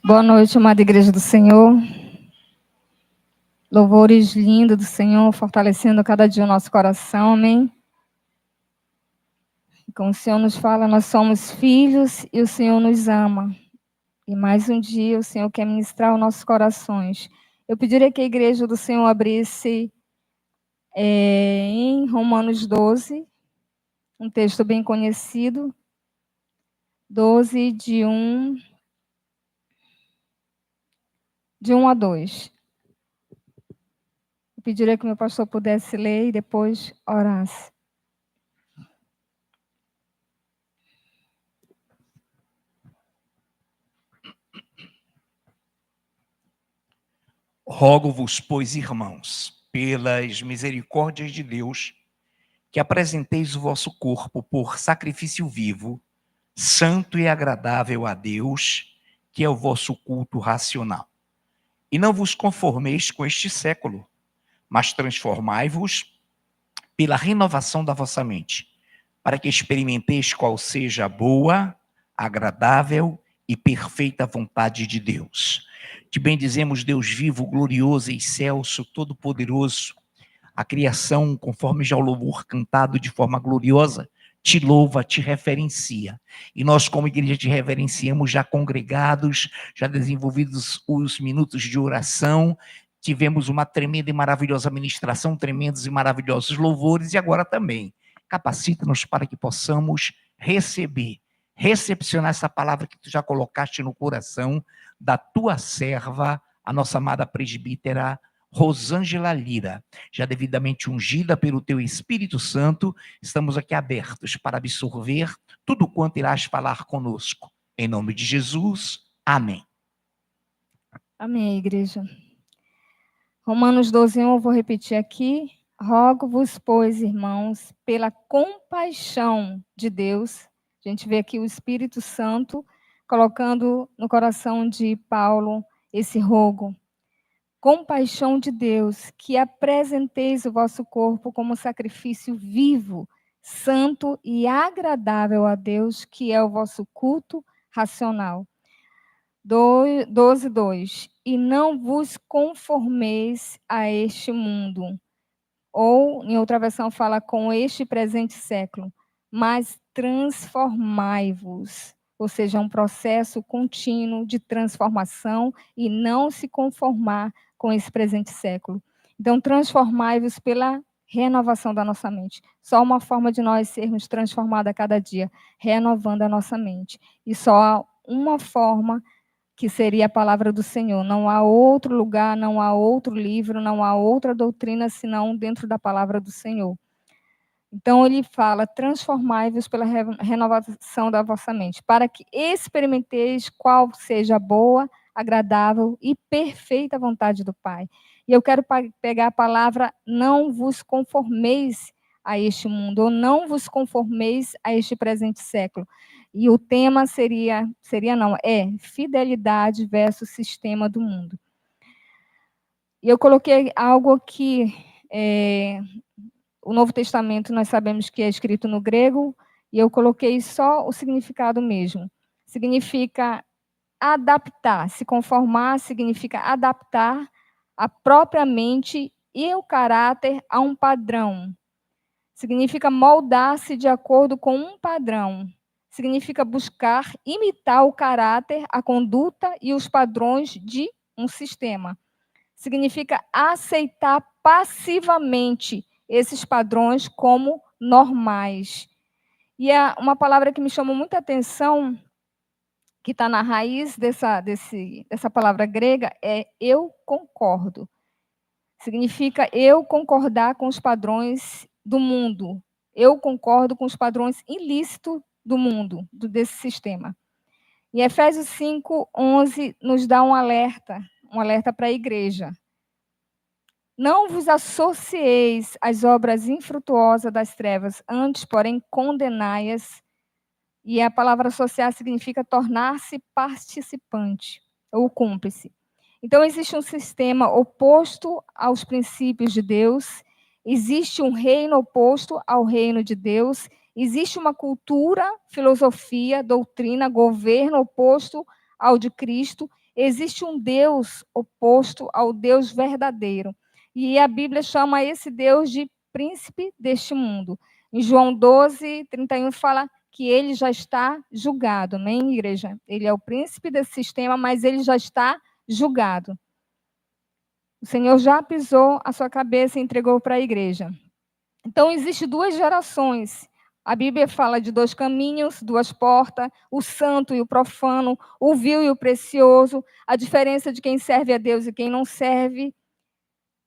Boa noite, amada Igreja do Senhor. Louvores lindos do Senhor, fortalecendo cada dia o nosso coração, amém? Como o Senhor nos fala, nós somos filhos e o Senhor nos ama. E mais um dia o Senhor quer ministrar os nossos corações. Eu pediria que a Igreja do Senhor abrisse em Romanos 12, um texto bem conhecido, 12, de 1 a 2. Eu pediria que o meu pastor pudesse ler e depois orasse. Rogo-vos, pois, irmãos, pelas misericórdias de Deus, que apresenteis o vosso corpo por sacrifício vivo, santo e agradável a Deus, que é o vosso culto racional. E não vos conformeis com este século, mas transformai-vos pela renovação da vossa mente, para que experimenteis qual seja a boa, agradável e perfeita vontade de Deus. Te bendizemos, Deus vivo, glorioso, excelso, todo-poderoso. A criação, conforme já o louvor cantado de forma gloriosa, te louva, te referencia. E nós, como igreja, te reverenciamos, já congregados, já desenvolvidos os minutos de oração. Tivemos uma tremenda e maravilhosa ministração, tremendos e maravilhosos louvores, e agora também. Capacita-nos para que possamos recepcionar essa palavra que tu já colocaste no coração da tua serva, a nossa amada presbítera Rosângela Lira, já devidamente ungida pelo teu Espírito Santo. Estamos aqui abertos para absorver tudo quanto irás falar conosco. Em nome de Jesus, amém. Amém, igreja. Romanos 12, 1, eu vou repetir aqui. Rogo-vos, pois, irmãos, pela compaixão de Deus. A gente vê aqui o Espírito Santo colocando no coração de Paulo esse rogo. Compaixão de Deus, que apresenteis o vosso corpo como sacrifício vivo, santo e agradável a Deus, que é o vosso culto racional. 12, 2. E não vos conformeis a este mundo. Ou, em outra versão, fala com este presente século. Mas transformai-vos. Ou seja, um processo contínuo de transformação e não se conformar com esse presente século. Então, transformai-vos pela renovação da nossa mente. Só uma forma de nós sermos transformados a cada dia, renovando a nossa mente. E só há uma forma, que seria a palavra do Senhor. Não há outro lugar, não há outro livro, não há outra doutrina, senão dentro da palavra do Senhor. Então, ele fala, transformai-vos pela renovação da vossa mente, para que experimenteis qual seja a boa, agradável e perfeita vontade do Pai. E eu quero pegar a palavra, não vos conformeis a este mundo, ou não vos conformeis a este presente século. E o tema é fidelidade versus sistema do mundo. E eu coloquei algo aqui, o Novo Testamento nós sabemos que é escrito no grego, e eu coloquei só o significado mesmo. Significa adaptar, se conformar significa adaptar a própria mente e o caráter a um padrão. Significa moldar-se de acordo com um padrão. Significa buscar imitar o caráter, a conduta e os padrões de um sistema. Significa aceitar passivamente esses padrões como normais. E uma palavra que me chamou muita atenção, que está na raiz dessa palavra grega, é eu concordo. Significa eu concordar com os padrões do mundo. Eu concordo com os padrões ilícitos do mundo, desse sistema. E Efésios 5, 11 nos dá um alerta para a igreja. Não vos associeis às obras infrutuosas das trevas, antes, porém, condenai-as. E a palavra associar significa tornar-se participante ou cúmplice. Então, existe um sistema oposto aos princípios de Deus, existe um reino oposto ao reino de Deus, existe uma cultura, filosofia, doutrina, governo oposto ao de Cristo, existe um Deus oposto ao Deus verdadeiro. E a Bíblia chama esse Deus de príncipe deste mundo. Em João 12, 31 fala que ele já está julgado, amém, igreja? Ele é o príncipe desse sistema, mas ele já está julgado. O Senhor já pisou a sua cabeça e entregou para a igreja. Então, existem duas gerações. A Bíblia fala de dois caminhos, duas portas, o santo e o profano, o vil e o precioso, a diferença de quem serve a Deus e quem não serve.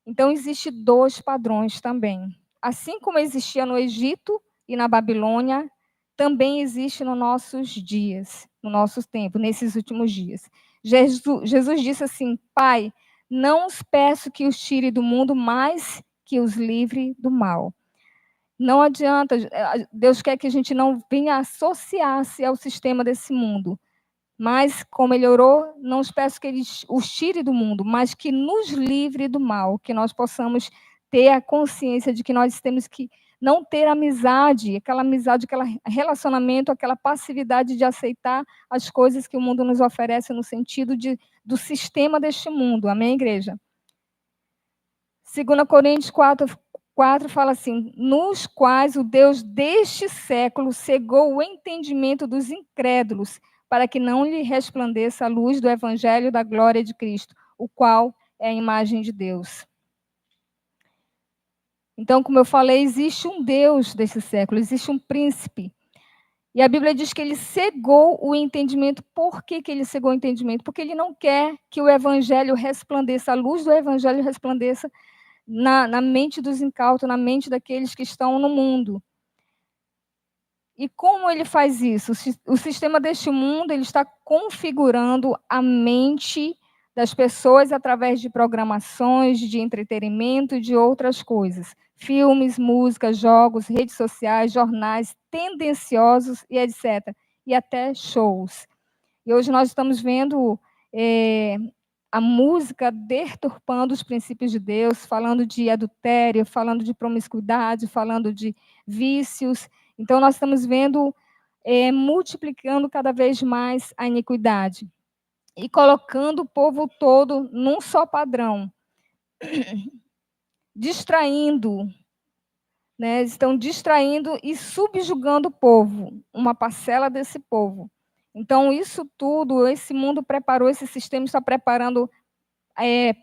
Então, existem dois padrões também. Assim como existia no Egito e na Babilônia, também existe nos nossos dias, no nosso tempo, nesses últimos dias. Jesus disse assim: Pai, não os peço que os tire do mundo, mas que os livre do mal. Não adianta, Deus quer que a gente não venha associar-se ao sistema desse mundo. Mas, como ele orou, não os peço que ele os tire do mundo, mas que nos livre do mal, que nós possamos ter a consciência de que nós temos que não ter amizade, aquele relacionamento, aquela passividade de aceitar as coisas que o mundo nos oferece no sentido do sistema deste mundo. Amém, igreja? 2 Coríntios 4 fala assim: nos quais o Deus deste século cegou o entendimento dos incrédulos, para que não lhe resplandeça a luz do evangelho da glória de Cristo, o qual é a imagem de Deus. Então, como eu falei, existe um Deus desse século, existe um príncipe. E a Bíblia diz que ele cegou o entendimento. Por que ele cegou o entendimento? Porque ele não quer que o evangelho resplandeça, a luz do evangelho resplandeça na mente dos incautos, na mente daqueles que estão no mundo. E como ele faz isso? O sistema deste mundo, ele está configurando a mente das pessoas através de programações, de entretenimento e de outras coisas. Filmes, músicas, jogos, redes sociais, jornais tendenciosos e etc. E até shows. E hoje nós estamos vendo a música deturpando os princípios de Deus, falando de adultério, falando de promiscuidade, falando de vícios. Então, nós estamos vendo multiplicando cada vez mais a iniquidade e colocando o povo todo num só padrão, distraindo, né? Estão distraindo e subjugando o povo, uma parcela desse povo. Então, isso tudo, esse mundo preparou, esse sistema está preparando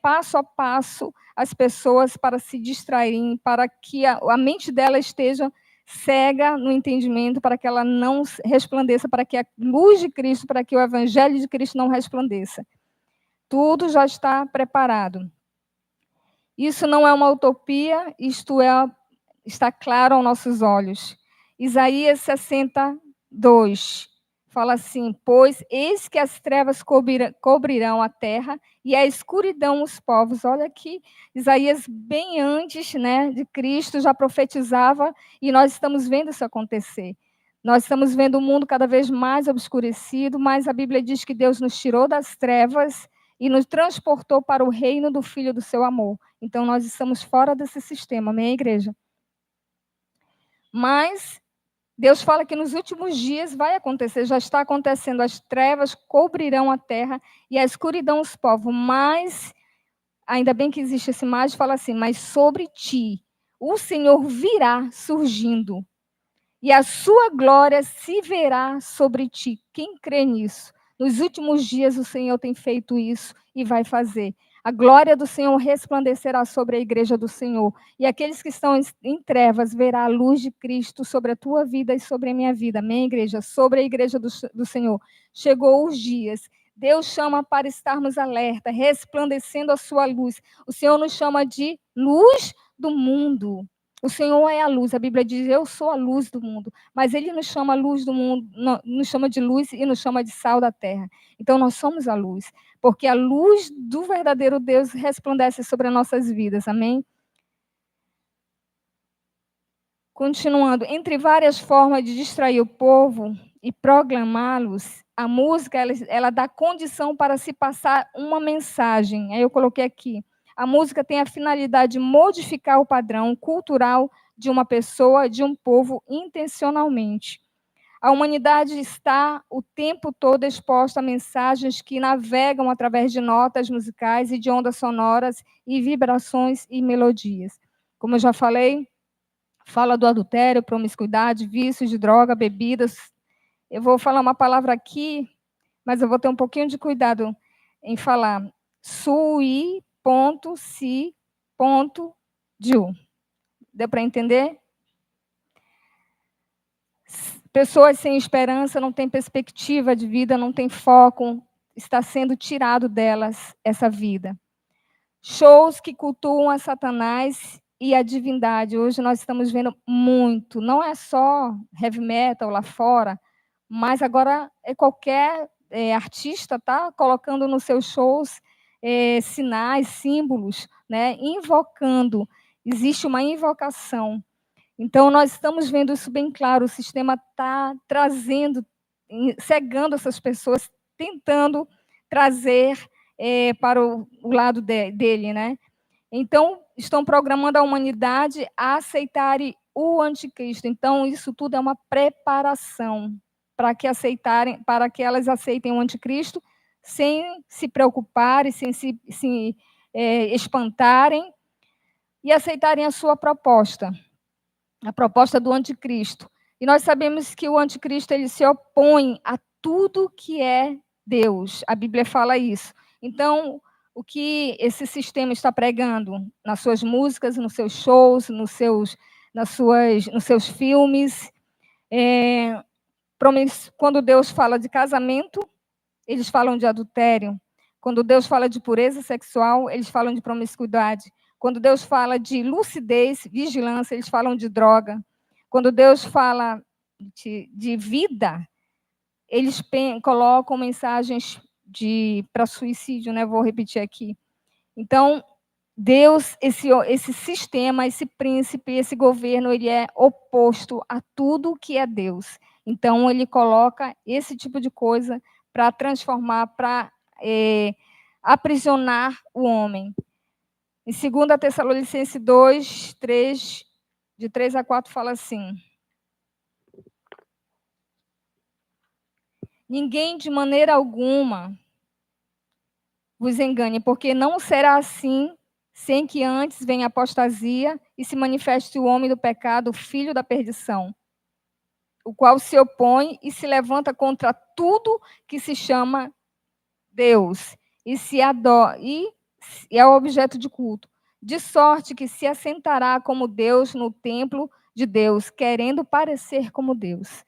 passo a passo as pessoas para se distraírem, para que a mente dela esteja cega no entendimento, para que ela não resplandeça, para que a luz de Cristo, para que o evangelho de Cristo não resplandeça. Tudo já está preparado. Isso não é uma utopia, isto está claro aos nossos olhos. Isaías 62 fala assim: pois eis que as trevas cobrirão a terra e a escuridão os povos. Olha aqui, Isaías, bem antes, né, de Cristo, já profetizava, e nós estamos vendo isso acontecer. Nós estamos vendo o mundo cada vez mais obscurecido, mas a Bíblia diz que Deus nos tirou das trevas e nos transportou para o reino do Filho do seu amor. Então, nós estamos fora desse sistema, amém, igreja? Mas Deus fala que nos últimos dias vai acontecer, já está acontecendo, as trevas cobrirão a terra e a escuridão os povos, mas, ainda bem que existe esse mais, fala assim, mas sobre ti o Senhor virá surgindo, e a sua glória se verá sobre ti. Quem crê nisso? Nos últimos dias o Senhor tem feito isso e vai fazer. A glória do Senhor resplandecerá sobre a igreja do Senhor. E aqueles que estão em trevas verá a luz de Cristo sobre a tua vida e sobre a minha vida. Amém, igreja? Sobre a igreja do Senhor. Chegou os dias. Deus chama para estarmos alerta, resplandecendo a sua luz. O Senhor nos chama de luz do mundo. O Senhor é a luz. A Bíblia diz: eu sou a luz do mundo. Mas Ele nos chama a luz do mundo, nos chama de luz e nos chama de sal da terra. Então nós somos a luz, porque a luz do verdadeiro Deus resplandece sobre as nossas vidas. Amém? Continuando, entre várias formas de distrair o povo e proclamá-los, a música ela dá condição para se passar uma mensagem. Aí eu coloquei aqui. A música tem a finalidade de modificar o padrão cultural de uma pessoa, de um povo, intencionalmente. A humanidade está o tempo todo exposta a mensagens que navegam através de notas musicais e de ondas sonoras e vibrações e melodias. Como eu já falei, fala do adultério, promiscuidade, vícios de droga, bebidas. Eu vou falar uma palavra aqui, mas eu vou ter um pouquinho de cuidado em falar sui.si.diu. Deu para entender? Pessoas sem esperança, não têm perspectiva de vida, não têm foco, está sendo tirado delas essa vida. Shows que cultuam a Satanás e a divindade. Hoje nós estamos vendo muito, não é só heavy metal lá fora, mas agora qualquer artista está colocando nos seus shows sinais, símbolos, né, invocando. Existe uma invocação. Então, nós estamos vendo isso bem claro, o sistema está trazendo, cegando essas pessoas, tentando trazer para o lado dele, né? Então, estão programando a humanidade a aceitarem o anticristo. Então, isso tudo é uma preparação para que elas aceitem o anticristo sem se preocuparem, sem se espantarem e aceitarem a sua proposta. A proposta do anticristo. E nós sabemos que o anticristo ele se opõe a tudo que é Deus. A Bíblia fala isso. Então, o que esse sistema está pregando nas suas músicas, nos seus shows, nos seus filmes, quando Deus fala de casamento, eles falam de adultério. Quando Deus fala de pureza sexual, eles falam de promiscuidade. Quando Deus fala de lucidez, vigilância, eles falam de droga. Quando Deus fala de vida, eles colocam mensagens para suicídio, né? Vou repetir aqui. Então, Deus, esse sistema, esse príncipe, esse governo, ele é oposto a tudo que é Deus. Então, ele coloca esse tipo de coisa para transformar, para aprisionar o homem. Em 2 Tessalonicenses 2, 3, de 3 a 4, fala assim: ninguém de maneira alguma vos engane, porque não será assim, sem que antes venha a apostasia e se manifeste o homem do pecado, o filho da perdição, o qual se opõe e se levanta contra tudo que se chama Deus e se adora, e é o objeto de culto, de sorte que se assentará como Deus no templo de Deus, querendo parecer como Deus.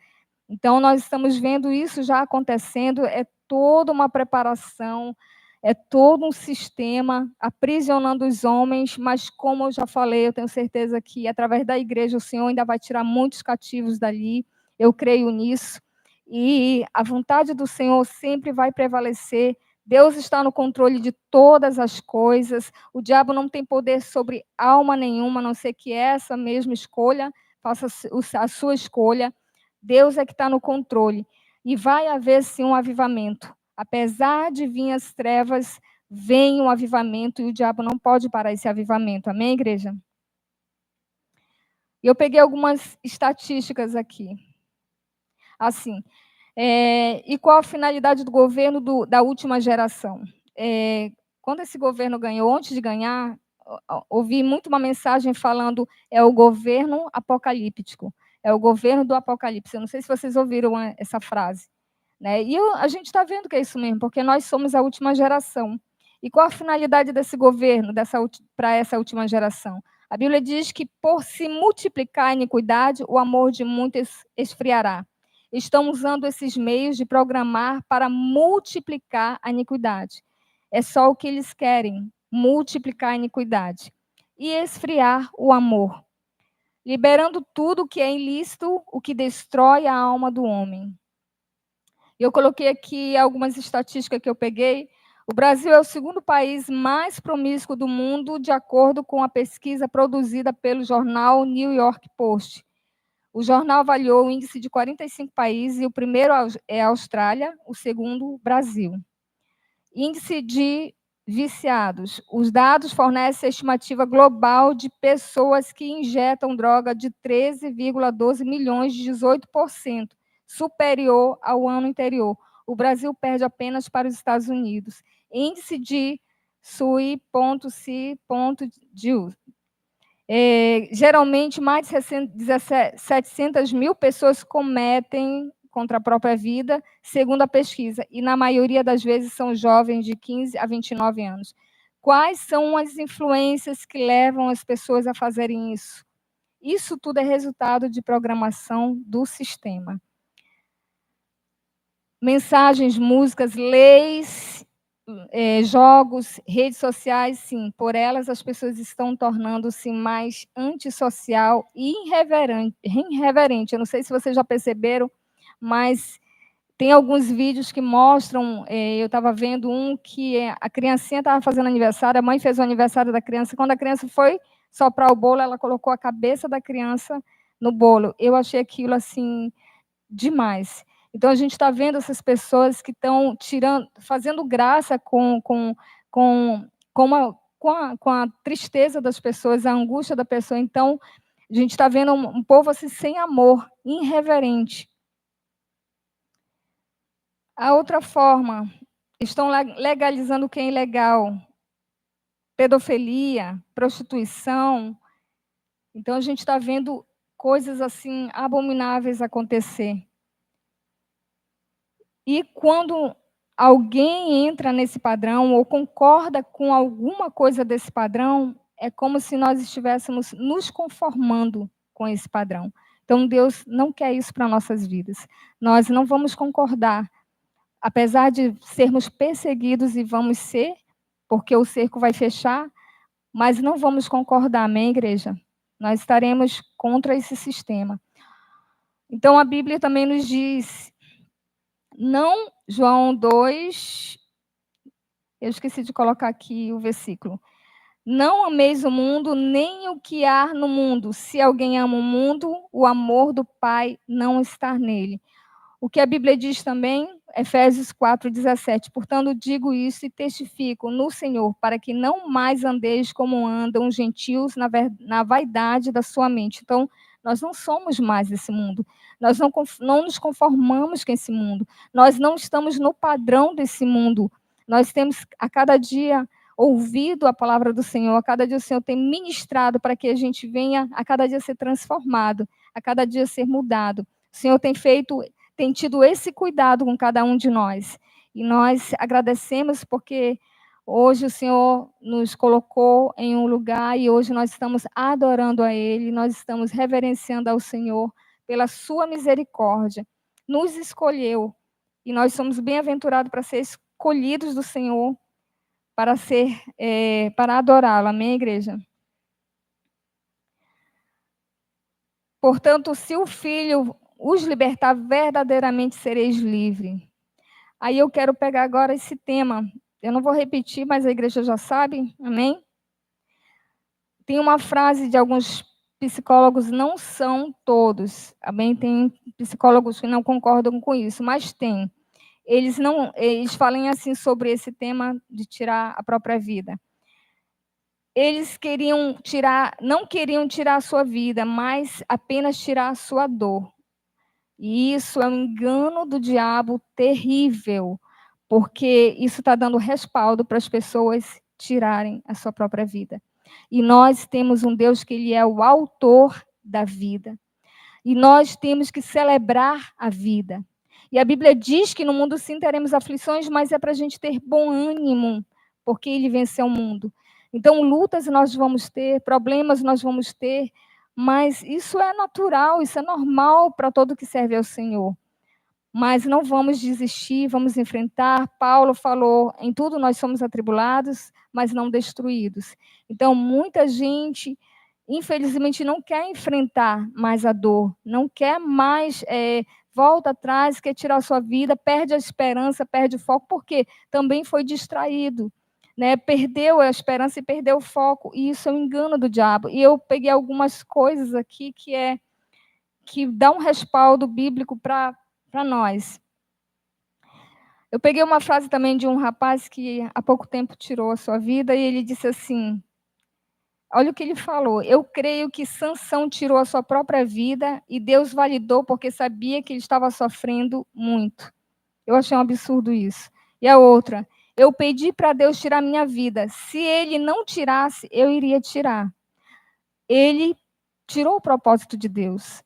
Então, nós estamos vendo isso já acontecendo, é toda uma preparação, é todo um sistema aprisionando os homens, mas como eu já falei, eu tenho certeza que através da igreja o Senhor ainda vai tirar muitos cativos dali, eu creio nisso, e a vontade do Senhor sempre vai prevalecer. Deus está no controle de todas as coisas, o diabo não tem poder sobre alma nenhuma, a não ser que essa mesma escolha, faça a sua escolha. Deus é que está no controle. E vai haver, sim, um avivamento. Apesar de vir as trevas, vem um avivamento e o diabo não pode parar esse avivamento. Amém, igreja? E eu peguei algumas estatísticas aqui. Assim, e qual a finalidade do governo da última geração? Quando esse governo ganhou, antes de ganhar, ouvi muito uma mensagem falando é o governo apocalíptico, é o governo do apocalipse. Eu não sei se vocês ouviram essa frase, né? E a gente está vendo que é isso mesmo, porque nós somos a última geração. E qual a finalidade desse governo para essa última geração? A Bíblia diz que por se multiplicar a iniquidade, o amor de muitos esfriará. Estão usando esses meios de programar para multiplicar a iniquidade. É só o que eles querem, multiplicar a iniquidade. E esfriar o amor, liberando tudo que é ilícito, o que destrói a alma do homem. Eu coloquei aqui algumas estatísticas que eu peguei. O Brasil é o segundo país mais promíscuo do mundo, de acordo com a pesquisa produzida pelo jornal New York Post. O jornal avaliou o índice de 45 países, e o primeiro é a Austrália, o segundo, Brasil. Índice de viciados. Os dados fornecem a estimativa global de pessoas que injetam droga de 13,12 milhões, de 18%. superior ao ano anterior. O Brasil perde apenas para os Estados Unidos. Índice de SUI.CI.DIU. Geralmente, mais de 700 mil pessoas cometem contra a própria vida, segundo a pesquisa, e na maioria das vezes são jovens de 15 a 29 anos. Quais são as influências que levam as pessoas a fazerem isso? Isso tudo é resultado de programação do sistema. Mensagens, músicas, leis, jogos, redes sociais, sim, por elas as pessoas estão tornando-se mais antissocial e irreverente. Eu não sei se vocês já perceberam, mas tem alguns vídeos que mostram, eu estava vendo um que a criancinha estava fazendo aniversário, a mãe fez o aniversário da criança, quando a criança foi soprar o bolo, ela colocou a cabeça da criança no bolo. Eu achei aquilo, assim, demais. Então, a gente está vendo essas pessoas que estão fazendo graça com a tristeza das pessoas, a angústia da pessoa. Então, a gente está vendo um povo assim, sem amor, irreverente. A outra forma, estão legalizando o que é ilegal, pedofilia, prostituição. Então, a gente está vendo coisas assim abomináveis acontecer. E quando alguém entra nesse padrão ou concorda com alguma coisa desse padrão, é como se nós estivéssemos nos conformando com esse padrão. Então, Deus não quer isso para nossas vidas. Nós não vamos concordar, apesar de sermos perseguidos, e vamos ser, porque o cerco vai fechar, mas não vamos concordar, amém, igreja? Nós estaremos contra esse sistema. Então, a Bíblia também nos diz, não, João 2, eu esqueci de colocar aqui o versículo. Não ameis o mundo, nem o que há no mundo. Se alguém ama o mundo, o amor do Pai não está nele. O que a Bíblia diz também, Efésios 4:17. Portanto, digo isso e testifico no Senhor, para que não mais andeis como andam os gentios na vaidade da sua mente. Então, nós não somos mais desse mundo. Nós não nos conformamos com esse mundo. Nós não estamos no padrão desse mundo. Nós temos, a cada dia, ouvido a palavra do Senhor. A cada dia o Senhor tem ministrado para que a gente venha, a cada dia, ser transformado, a cada dia ser mudado. O Senhor tem tido esse cuidado com cada um de nós. E nós agradecemos porque hoje o Senhor nos colocou em um lugar e hoje nós estamos adorando a Ele, nós estamos reverenciando ao Senhor pela sua misericórdia. Nos escolheu e nós somos bem-aventurados para ser escolhidos do Senhor para adorá-lo. Amém, igreja? Portanto, se o Filho os libertar, verdadeiramente sereis livres. Aí eu quero pegar agora esse tema. Eu não vou repetir, mas a igreja já sabe. Amém? Tem uma frase de alguns psicólogos, não são todos. Amém? Tem psicólogos que não concordam com isso, mas tem. Eles falam assim sobre esse tema de tirar a própria vida. Eles não queriam tirar a sua vida, mas apenas tirar a sua dor. E isso é um engano do diabo terrível, porque isso está dando respaldo para as pessoas tirarem a sua própria vida. E nós temos um Deus que Ele é o autor da vida. E nós temos que celebrar a vida. E a Bíblia diz que no mundo sim teremos aflições, mas é para a gente ter bom ânimo, porque Ele venceu o mundo. Então, lutas nós vamos ter, problemas nós vamos ter, mas isso é natural, isso é normal para todo que serve ao Senhor. Mas não vamos desistir, vamos enfrentar. Paulo falou, em tudo nós somos atribulados, mas não destruídos. Então, muita gente, infelizmente, não quer enfrentar mais a dor, não quer mais, volta atrás, quer tirar a sua vida, perde a esperança, perde o foco, porque também foi distraído. Né, perdeu a esperança e perdeu o foco, e isso é um engano do diabo. E eu peguei algumas coisas aqui que dá um respaldo bíblico para nós. Eu peguei uma frase também de um rapaz que há pouco tempo tirou a sua vida, e ele disse assim: Olha o que ele falou: eu creio que Sansão tirou a sua própria vida e Deus validou porque sabia que ele estava sofrendo muito. Eu achei um absurdo isso. E a outra: eu pedi para Deus tirar minha vida. Se ele não tirasse, eu iria tirar. Ele tirou o propósito de Deus.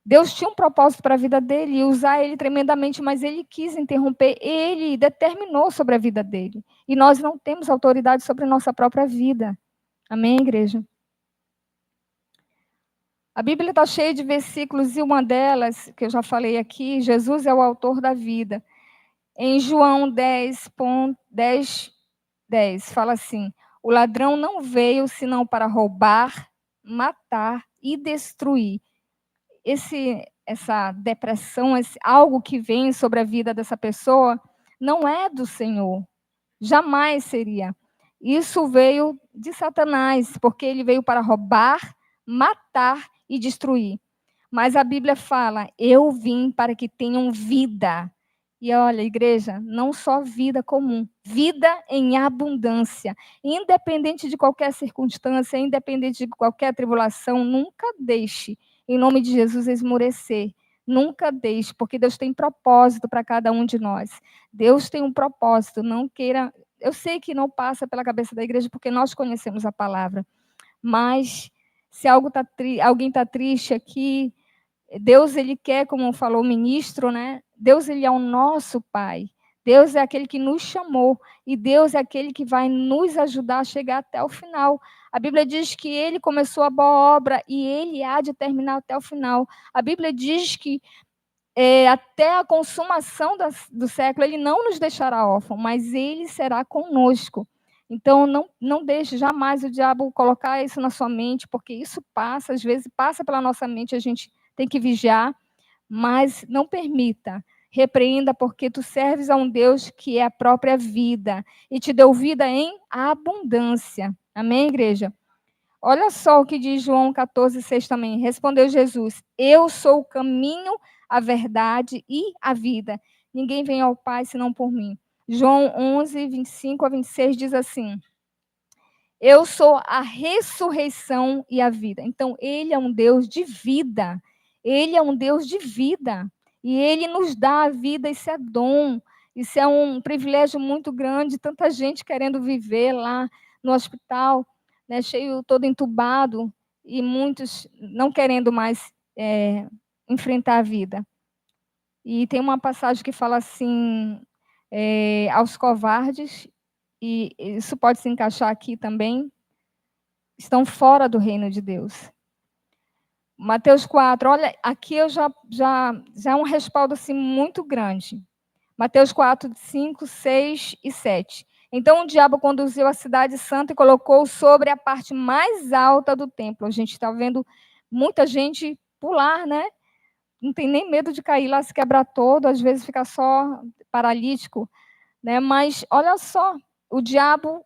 Deus tinha um propósito para a vida dele e usar ele tremendamente, mas ele quis interromper, ele determinou sobre a vida dele. E nós não temos autoridade sobre a nossa própria vida. Amém, igreja? A Bíblia está cheia de versículos e uma delas, que eu já falei aqui, Jesus é o autor da vida. Em João 10, fala assim: o ladrão não veio senão para roubar, matar e destruir. Essa depressão, algo que vem sobre a vida dessa pessoa, não é do Senhor. Jamais seria. Isso veio de Satanás, porque ele veio para roubar, matar e destruir. Mas a Bíblia fala: eu vim para que tenham vida. E olha, igreja, não só vida comum, vida em abundância. Independente de qualquer circunstância, independente de qualquer tribulação, nunca deixe, em nome de Jesus, esmorecer. Nunca deixe, porque Deus tem propósito para cada um de nós. Deus tem um propósito, não queira. Eu sei que não passa pela cabeça da igreja, porque nós conhecemos a palavra. Mas se alguém está triste aqui, Deus, ele quer, como falou o ministro, né? Deus, ele é o nosso Pai. Deus é aquele que nos chamou. E Deus é aquele que vai nos ajudar a chegar até o final. A Bíblia diz que ele começou a boa obra e ele há de terminar até o final. A Bíblia diz que até a consumação do século, ele não nos deixará órfãos, mas ele será conosco. Então, não deixe jamais o diabo colocar isso na sua mente, porque isso passa, às vezes passa pela nossa mente, a gente tem que vigiar, mas não permita. Repreenda, porque tu serves a um Deus que é a própria vida e te deu vida em abundância. Amém, igreja? Olha só o que diz João 14,6 também. Respondeu Jesus: eu sou o caminho, a verdade e a vida. Ninguém vem ao Pai senão por mim. João 11:25-26 diz assim: eu sou a ressurreição e a vida. Então, ele é um Deus de vida. Ele é um Deus de vida. E ele nos dá a vida, isso é dom. Isso é um privilégio muito grande. Tanta gente querendo viver lá no hospital, né, cheio, todo entubado, e muitos não querendo mais enfrentar a vida. E tem uma passagem que fala assim, aos covardes, e isso pode se encaixar aqui também, estão fora do reino de Deus. Mateus 4, olha, aqui eu já é um respaldo assim, muito grande. Mateus 4, 5, 6 e 7. Então o diabo conduziu a cidade santa e colocou sobre a parte mais alta do templo. A gente está vendo muita gente pular, né? Não tem nem medo de cair lá, se quebrar todo, às vezes fica só paralítico, né? Mas olha só, o diabo,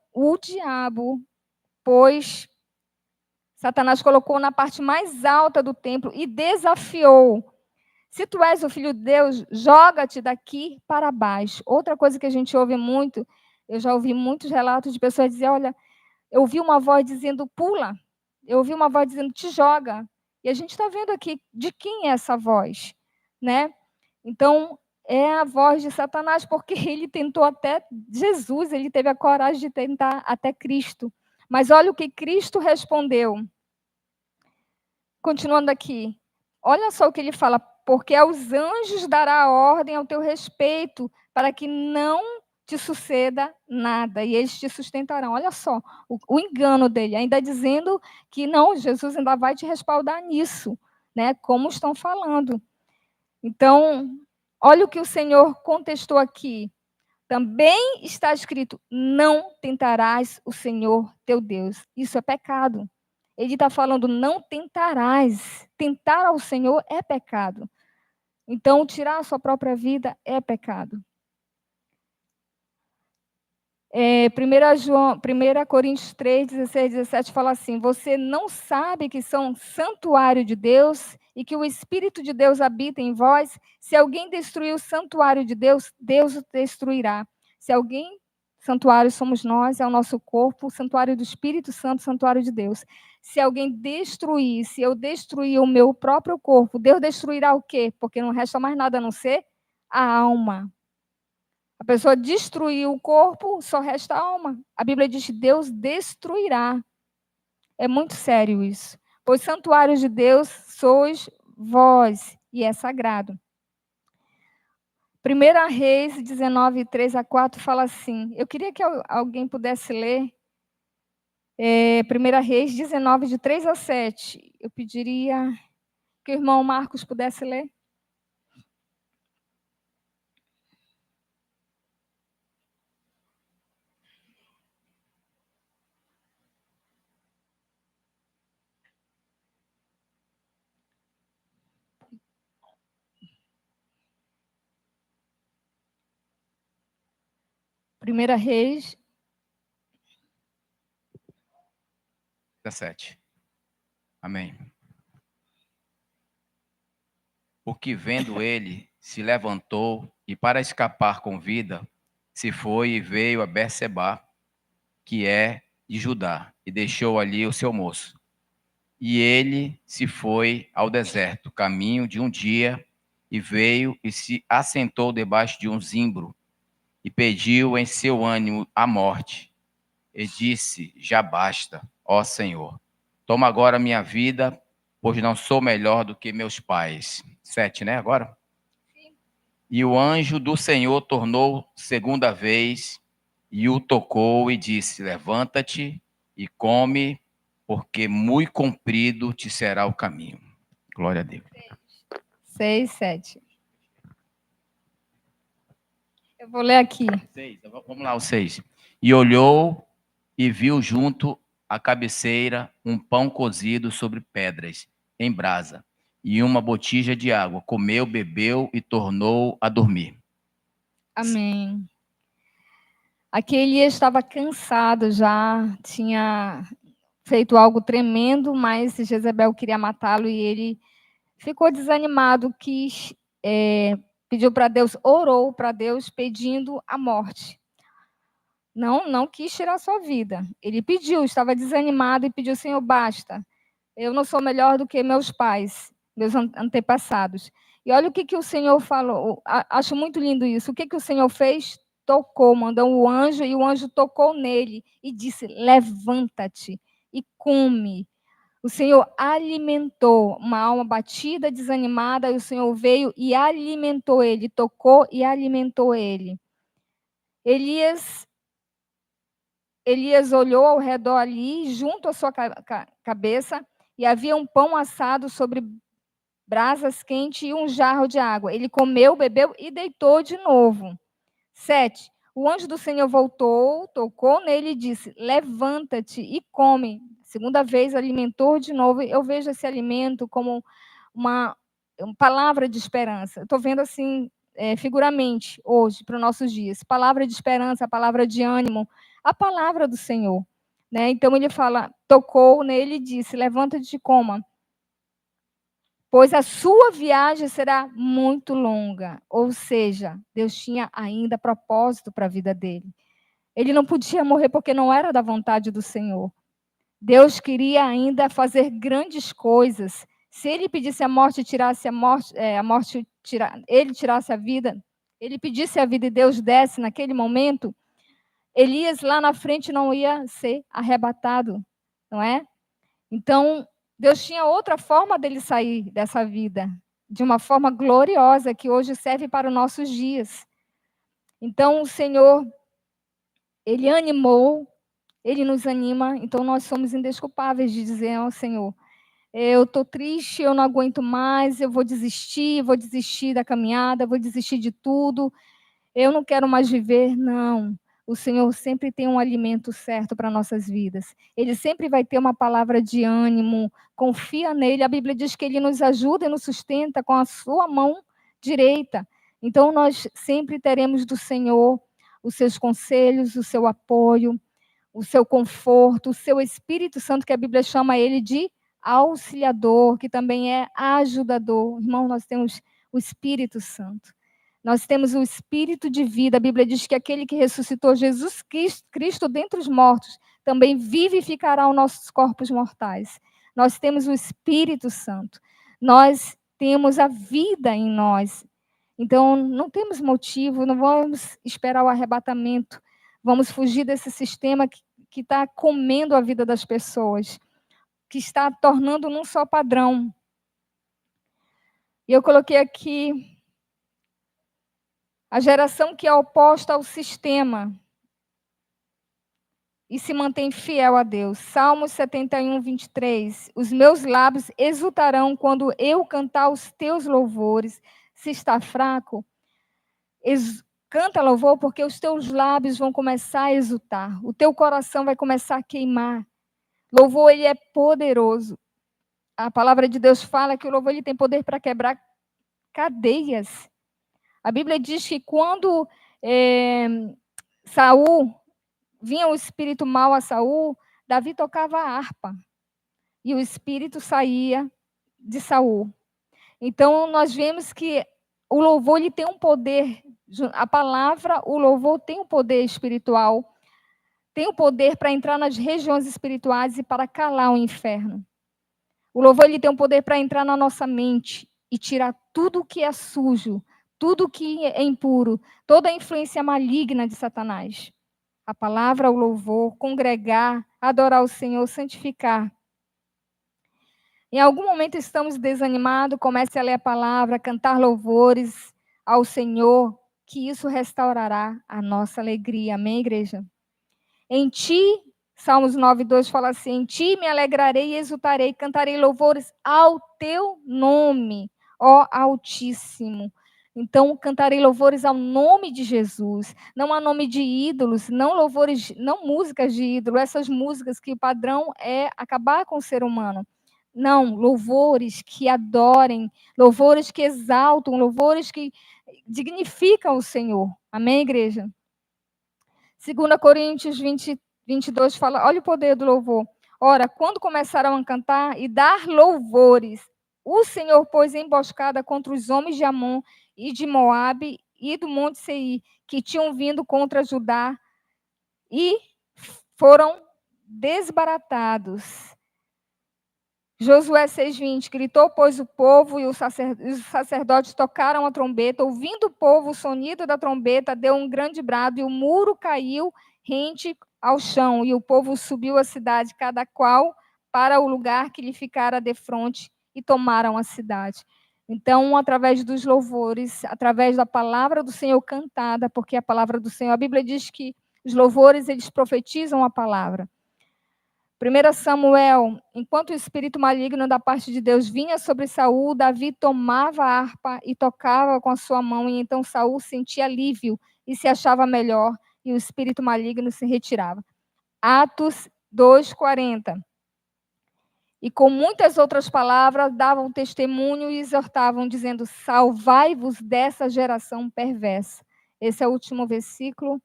pois Satanás colocou na parte mais alta do templo e desafiou: se tu és o filho de Deus, joga-te daqui para baixo. Outra coisa que a gente ouve muito, eu já ouvi muitos relatos de pessoas dizer: olha, eu ouvi uma voz dizendo pula, eu ouvi uma voz dizendo te joga. E a gente está vendo aqui de quem é essa voz, né? Então, é a voz de Satanás, porque ele tentou até Jesus, ele teve a coragem de tentar até Cristo. Mas olha o que Cristo respondeu. Continuando aqui, olha só o que ele fala: porque aos anjos dará ordem ao teu respeito, para que não te suceda nada, e eles te sustentarão. Olha só, o engano dele, ainda dizendo que não, Jesus ainda vai te respaldar nisso, né? Como estão falando. Então, olha o que o Senhor contestou aqui. Também está escrito: não tentarás o Senhor teu Deus. Isso é pecado. Ele está falando: não tentarás. Tentar ao Senhor é pecado. Então, tirar a sua própria vida é pecado. 1 Coríntios 3, 16, 17 fala assim: você não sabe que são santuário de Deus e que o Espírito de Deus habita em vós? Se alguém destruir o santuário de Deus, Deus o destruirá. Se alguém santuário somos nós, é o nosso corpo, o santuário do Espírito Santo, o santuário de Deus. Se alguém destruir, se eu destruir o meu próprio corpo, Deus destruirá o quê? Porque não resta mais nada a não ser a alma. A pessoa destruir o corpo, só resta a alma. A Bíblia diz que Deus destruirá. É muito sério isso. Pois santuários de Deus sois vós, e é sagrado. 1 Reis 19, 3-4 fala assim. Eu queria que alguém pudesse ler. 1 Reis 19, de 3-7. Eu pediria que o irmão Marcos pudesse ler. Primeira Reis 17. Amém. Porque vendo ele, se levantou e para escapar com vida, se foi e veio a Berseba, que é de Judá, e deixou ali o seu moço. E ele se foi ao deserto, caminho de um dia, e veio e se assentou debaixo de um zimbro, e pediu em seu ânimo a morte. E disse: já basta, ó Senhor, toma agora minha vida, pois não sou melhor do que meus pais. 7, né, agora? Sim. E o anjo do Senhor tornou segunda vez, e o tocou e disse: levanta-te e come, porque muito comprido te será o caminho. Glória a Deus. 6, 7. Eu vou ler aqui. 6, vamos lá, o 6. E olhou e viu junto à cabeceira um pão cozido sobre pedras, em brasa, e uma botija de água. Comeu, bebeu e tornou a dormir. Amém. Aqui Elias estava cansado já, tinha feito algo tremendo, mas Jezebel queria matá-lo e ele ficou desanimado, pediu para Deus, orou para Deus pedindo a morte. Não quis tirar sua vida. Ele pediu, estava desanimado e pediu: Senhor, basta. Eu não sou melhor do que meus pais, meus antepassados. E olha o que o Senhor falou. Acho muito lindo isso. O que o Senhor fez? Tocou, mandou o anjo, e o anjo tocou nele e disse: levanta-te e come. O Senhor alimentou uma alma batida, desanimada, e o Senhor veio e alimentou ele, tocou e alimentou ele. Elias olhou ao redor ali, junto à sua cabeça, e havia um pão assado sobre brasas quentes e um jarro de água. Ele comeu, bebeu e deitou de novo. 7. O anjo do Senhor voltou, tocou nele e disse: levanta-te e come. Segunda vez alimentou de novo. Eu vejo esse alimento como uma palavra de esperança. Estou vendo assim, figuramente, hoje, para os nossos dias. Palavra de esperança, palavra de ânimo, a palavra do Senhor. Né? Então ele fala, tocou nele e disse: levanta-te e coma, pois a sua viagem será muito longa. Ou seja, Deus tinha ainda propósito para a vida dele. Ele não podia morrer porque não era da vontade do Senhor. Deus queria ainda fazer grandes coisas. Se ele pedisse a morte, tirasse ele tirasse a vida, ele pedisse a vida e Deus desse naquele momento, Elias lá na frente não ia ser arrebatado, não é? Então, Deus tinha outra forma dele sair dessa vida, de uma forma gloriosa, que hoje serve para os nossos dias. Então, o Senhor, Ele animou, Ele nos anima, então nós somos indesculpáveis de dizer ao Senhor: eu estou triste, eu não aguento mais, eu vou desistir da caminhada, vou desistir de tudo, eu não quero mais viver. Não. O Senhor sempre tem um alimento certo para nossas vidas. Ele sempre vai ter uma palavra de ânimo. Confia nele. A Bíblia diz que ele nos ajuda e nos sustenta com a sua mão direita. Então, nós sempre teremos do Senhor os seus conselhos, o seu apoio, o seu conforto, o seu Espírito Santo, que a Bíblia chama ele de auxiliador, que também é ajudador. Irmão, nós temos o Espírito Santo. Nós temos o Espírito de vida. A Bíblia diz que aquele que ressuscitou Jesus Cristo dentre os mortos também vivificará os nossos corpos mortais. Nós temos o Espírito Santo. Nós temos a vida em nós. Então, não temos motivo, não vamos esperar o arrebatamento. Vamos fugir desse sistema que está comendo a vida das pessoas, que está tornando num só padrão. E eu coloquei aqui a geração que é oposta ao sistema e se mantém fiel a Deus. Salmos 71, 23. Os meus lábios exultarão quando eu cantar os teus louvores. Se está fraco, canta louvor, porque os teus lábios vão começar a exultar. O teu coração vai começar a queimar. Louvor, ele é poderoso. A palavra de Deus fala que o louvor ele tem poder para quebrar cadeias. A Bíblia diz que quando Saul, vinha o espírito mau a Saul, Davi tocava a harpa. E o espírito saía de Saul. Então, nós vemos que o louvor ele tem um poder, a palavra, o louvor tem um poder espiritual, tem o poder para entrar nas regiões espirituais e para calar o inferno. O louvor ele tem um poder para entrar na nossa mente e tirar tudo o que é sujo, tudo o que é impuro, toda a influência maligna de Satanás. A palavra, o louvor, congregar, adorar o Senhor, santificar. Em algum momento estamos desanimados, comece a ler a palavra, cantar louvores ao Senhor, que isso restaurará a nossa alegria. Amém, igreja? Em ti, Salmos 9:2 fala assim, em ti me alegrarei e exultarei, cantarei louvores ao teu nome, ó Altíssimo. Então, cantarei louvores ao nome de Jesus, não a nome de ídolos, não louvores, não músicas de ídolo, essas músicas que o padrão é acabar com o ser humano. Não, louvores que adorem, louvores que exaltam, louvores que dignificam o Senhor. Amém, igreja? 2 Coríntios 22 fala, olha o poder do louvor. Ora, quando começaram a cantar e dar louvores, o Senhor pôs emboscada contra os homens de Amon e de Moabe e do Monte Seir, que tinham vindo contra Judá, e foram desbaratados. Josué 6:20, gritou, pois o povo e os sacerdotes tocaram a trombeta, ouvindo o povo o sonido da trombeta, deu um grande brado, e o muro caiu rente ao chão, e o povo subiu a cidade, cada qual para o lugar que lhe ficara defronte, e tomaram a cidade. Então, através dos louvores, através da palavra do Senhor cantada, porque a palavra do Senhor, a Bíblia diz que os louvores, eles profetizam a palavra. 1 Samuel, enquanto o espírito maligno da parte de Deus vinha sobre Saul, Davi tomava a harpa e tocava com a sua mão, e então Saul sentia alívio e se achava melhor, e o espírito maligno se retirava. Atos 2:40. E com muitas outras palavras davam testemunho e exortavam, dizendo, salvai-vos dessa geração perversa. Esse é o último versículo.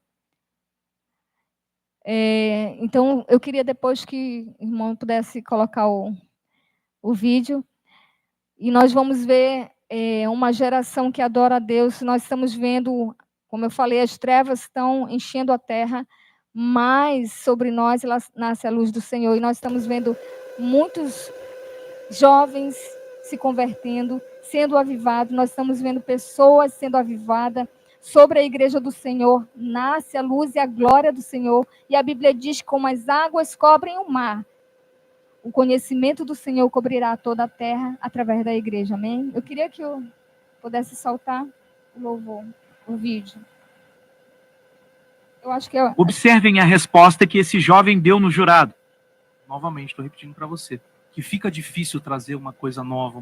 Então, eu queria depois que o irmão pudesse colocar o vídeo. E nós vamos ver uma geração que adora a Deus. Nós estamos vendo, como eu falei, as trevas estão enchendo a terra, mas sobre nós nasce a luz do Senhor. E nós estamos vendo muitos jovens se convertendo, sendo avivados. Nós estamos vendo pessoas sendo avivadas. Sobre a igreja do Senhor nasce a luz e a glória do Senhor. E a Bíblia diz que como as águas cobrem o mar, o conhecimento do Senhor cobrirá toda a terra através da igreja. Amém? Eu queria que eu pudesse soltar o louvor, o vídeo. Eu acho que Observem a resposta que esse jovem deu no jurado. Novamente, estou repetindo para você. Que fica difícil trazer uma coisa nova,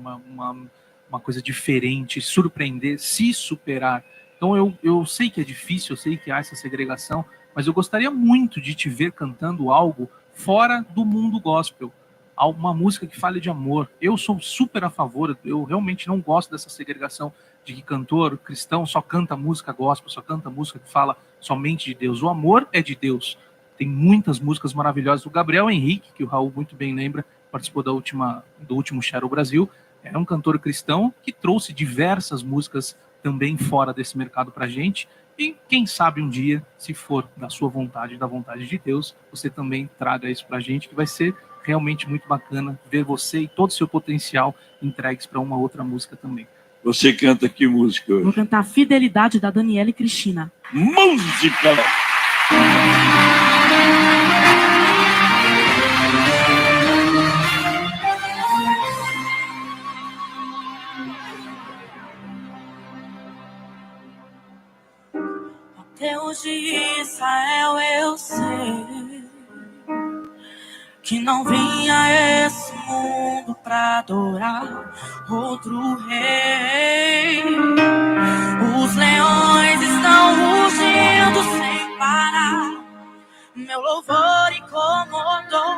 uma coisa diferente, surpreender, se superar. Então eu sei que é difícil, eu sei que há essa segregação, mas eu gostaria muito de te ver cantando algo fora do mundo gospel. Uma música que fale de amor. Eu sou super a favor, eu realmente não gosto dessa segregação de que cantor cristão só canta música gospel, só canta música que fala somente de Deus. O amor é de Deus. Tem muitas músicas maravilhosas. O Gabriel Henrique, que o Raul muito bem lembra, participou do último Share Brasil, É um cantor cristão que trouxe diversas músicas também fora desse mercado pra gente. E quem sabe um dia, se for da sua vontade e da vontade de Deus, você também traga isso pra gente, que vai ser realmente muito bacana ver você e todo o seu potencial entregues para uma outra música também. Você canta que música hoje? Vou cantar Fidelidade da Daniela e Cristina. Música! Deus de Israel, eu sei que não vim a esse mundo pra adorar outro rei. Os leões estão rugindo sem parar. Meu louvor incomodou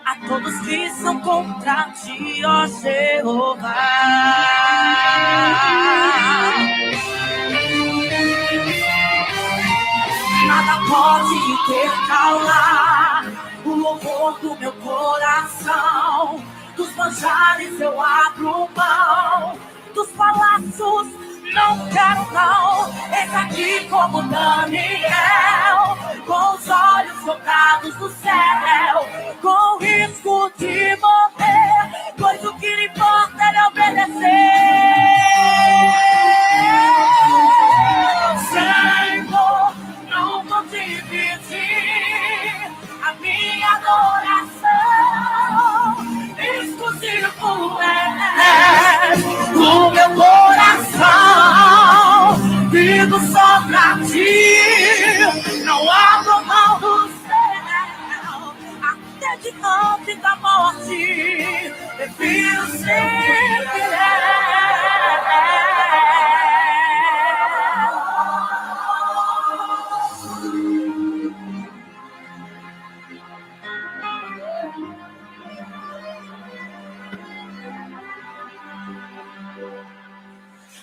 a todos que são contra ti, ó Jeová. Nada pode intercalar o louvor do meu coração. Dos manjares eu abro mão, dos palácios não quero não. Eis aqui como Daniel, com os olhos focados no céu, com o risco de morrer, pois o que lhe importa é obedecer. Senhor, não vou dividir a minha adoração, exclusivo é o meu coração, vivo só pra ti, não abro mão do céu, até de antes da morte, prefiro ser fiel.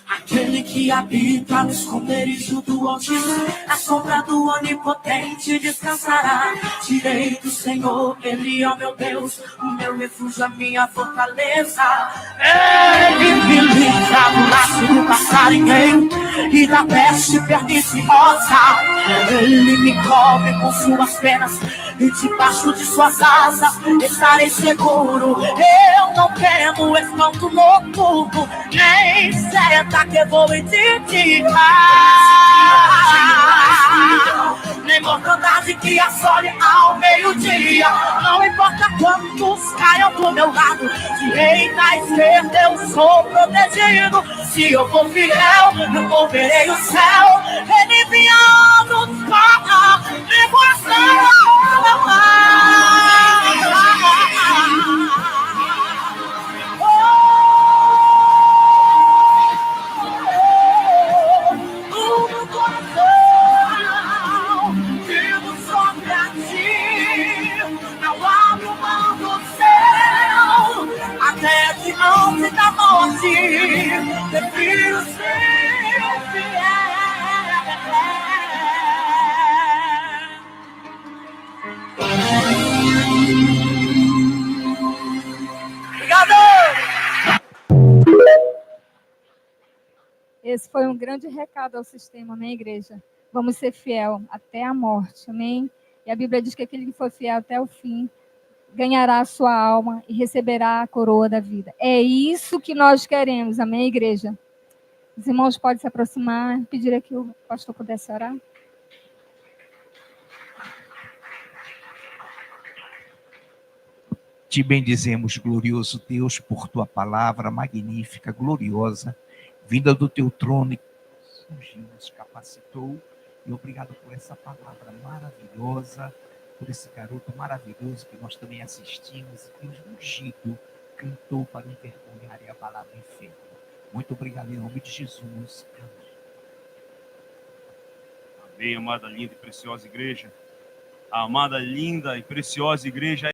Aquele que habita no esconderijo do Altíssimo, na sombra do Onipotente descansará. Direi do Senhor, Ele é o meu Deus, o meu refúgio, a minha fortaleza. Ele me livra do laço do passarinheiro e da peste perniciosa. Ele me cobre com suas penas e debaixo de suas asas estarei seguro. Eu não temo espanto noturno, nem seta que voe de dia, nem mortandade que assole ao meio-dia. Não importa quantos caiam do meu lado, direita, à esquerda, eu sou protegido. Se eu for fiel, eu vou verei o céu, ele enviando os corra, até de antes da morte, prefiro ser fiel. Obrigado! Esse foi um grande recado ao sistema, amém, igreja? Vamos ser fiel até a morte, amém? E a Bíblia diz que aquele que for fiel até o fim ganhará a sua alma e receberá a coroa da vida. É isso que nós queremos, amém, igreja? Os irmãos podem se aproximar, pedir que o pastor pudesse orar. Te bendizemos, glorioso Deus, por tua palavra magnífica, gloriosa, vinda do teu trono, que nos capacitou. E obrigado por essa palavra maravilhosa, por esse garoto maravilhoso que nós também assistimos, e que os ungido cantou para envergonhar e abalar o enfermo. Muito obrigado em nome de Jesus. Amém. Amém, amada, linda e preciosa igreja. A amada, linda e preciosa igreja